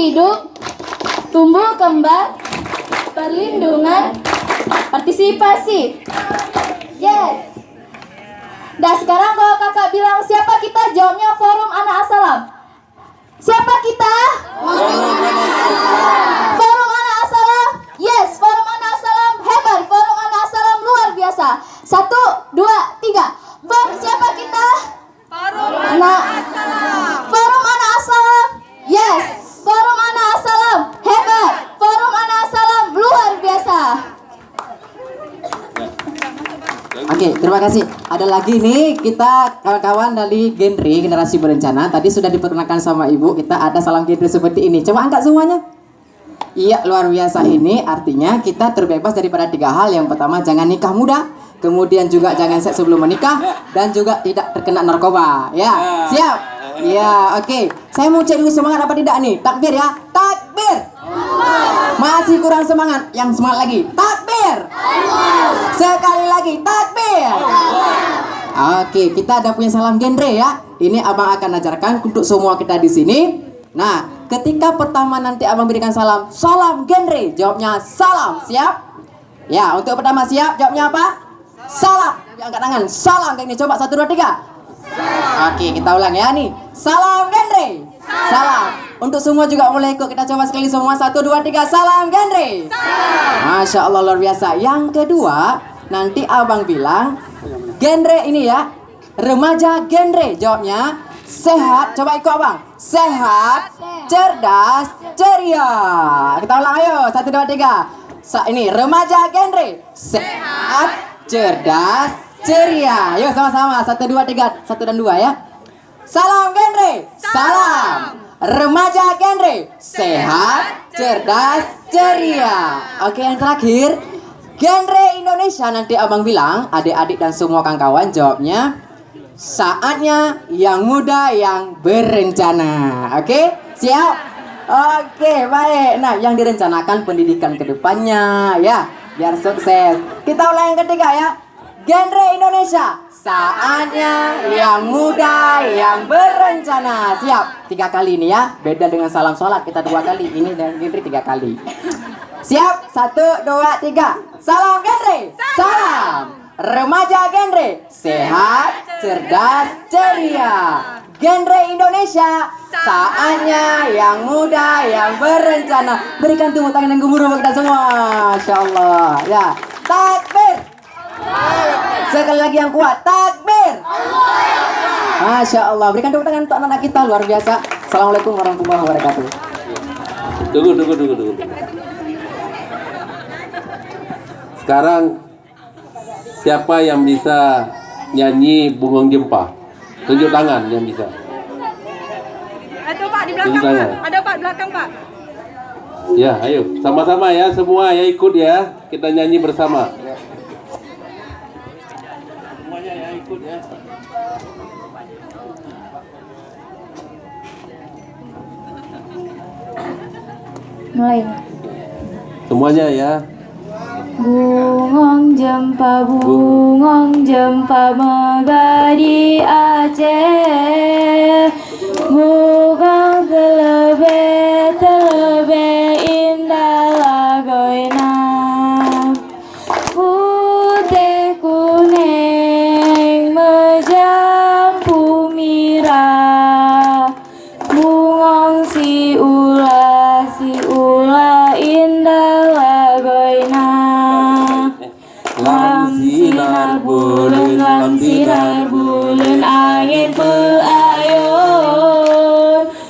hidup, tumbuh kembang, perlindungan, Partisipasi. Yes. Nah sekarang kalau kakak bilang siapa kita, jawabnya Forum Anak As-Salam. Siapa kita? Forum Anak As-Salam. Yes, Forum Anak As-Salam hebat. Forum Anak As-Salam luar biasa. 1, 2, 3. Siapa kita? Forum Anak As-Salam. Forum Anak As-Salam. Yes, Forum Anak As-Salam hebat. Forum Anak As-Salam luar biasa. Oke, terima kasih. Ada lagi nih kita kawan-kawan dari generasi berencana. Tadi sudah diperkenalkan sama ibu. Kita ada salam genre seperti ini. Coba angkat semuanya. Iya, luar biasa. Ini artinya kita terbebas daripada 3 hal. Yang pertama, jangan nikah muda. Kemudian juga jangan seks sebelum menikah. Dan juga tidak terkena narkoba. Ya, siap? Ya, oke. Saya mau cek dulu semangat apa tidak nih. Takbir ya. Takbir. Masih kurang semangat. Yang semangat lagi. Takbir. Sekali lagi. Takbir. Oke, kita ada punya salam genre ya. Ini abang akan ajarkan untuk semua kita di sini. Nah, ketika pertama nanti abang berikan salam, salam genre. Jawabnya salam. Siap? Ya, untuk pertama siap. Jawabnya apa? Salam. Angkat tangan. Salam kayak ini. Coba 1, 2, 3. Oke, kita ulang ya nih. Salam genre. Salam. Untuk semua juga boleh ikut. Kita coba sekali semua. 1, 2, 3. Salam genre. Masya Allah, luar biasa. Yang kedua, nanti abang bilang genre ini ya, remaja genre. Jawabnya sehat. Coba ikut abang. Sehat, cerdas, ceria. Kita ulang ayo. 1, 2, 3. Ini remaja genre. Sehat, cerdas, ceria. Yuk sama-sama. 1, 2, 3. 1 dan 2 ya. Salam genre. Salam. Remaja genre. Sehat, cerdas, ceria. Oke, yang terakhir genre Indonesia. Nanti abang bilang, adik-adik dan semua kawan-kawan jawabnya saatnya yang muda yang berencana. Oke, siap? Oke, baik. Nah, yang direncanakan pendidikan kedepannya ya, biar sukses. Kita ulang yang ketiga ya. Genre Indonesia. Saatnya yang muda yang berencana. Siap? 3 kali ini ya. Beda dengan salam sholat, kita 2 kali. Ini dan genre 3 kali. Siap? 1, 2, 3. Salam genre. Salam. Remaja genre. Sehat, cerdas, ceria. Genre Indonesia. Saatnya yang muda yang berencana. Berikan tepuk tangan yang gemuruh bagi kita semua. Masya Allah. Ya. Takbir. Sekali lagi yang kuat. Takbir. Masya Allah. Berikan tepuk tangan untuk anak-anak kita. Luar biasa. Assalamualaikum warahmatullahi wabarakatuh. Tunggu. Sekarang siapa yang bisa nyanyi Bungong Jempa? Tunjuk tangan yang bisa. Ada Pak di belakang Pak. Ada Pak di belakang Pak. Ya, ayo sama-sama ya semua ya, ikut ya. Kita nyanyi bersama. Semuanya ya ikut ya. Mulai. Semuanya ya. Bungong jempa megah di Aceh. Bungong terlebih indah lagoina. Putih kuning menjampu mirah. Bungong si ula indah lagoina. Lam sinar bulan angin peayun.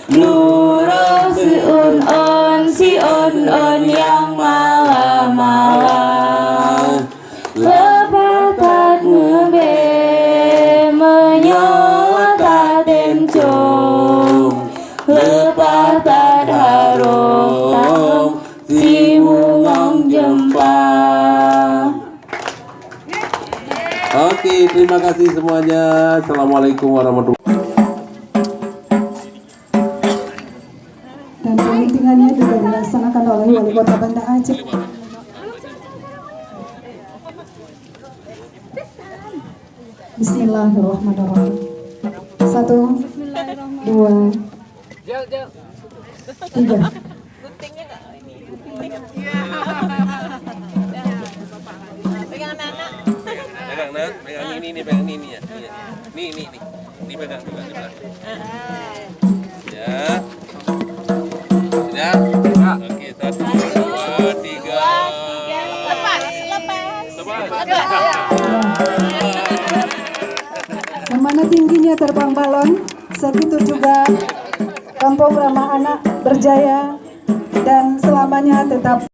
Nurul si on yang malam-malam. Lepatat ngebe menyolat tencung. Lepatat harum si bungong jempa. Oke, terima kasih semuanya. Assalamualaikum warahmatullahi wabarakatuh. Dan penyuntingannya juga dilaksanakan oleh Wali Kota Banda Aceh. Bismillahirrahmanirrahim. 1, 2, 3. kanan, pegang ini pegang ini ya. Nih. Ini pegang juga di belakang. Ya. Ya. Oke, 1, 2, 3. Lepas. Semana tingginya terbang balon, segitu juga Kampung Ramah Anak berjaya dan selamanya tetap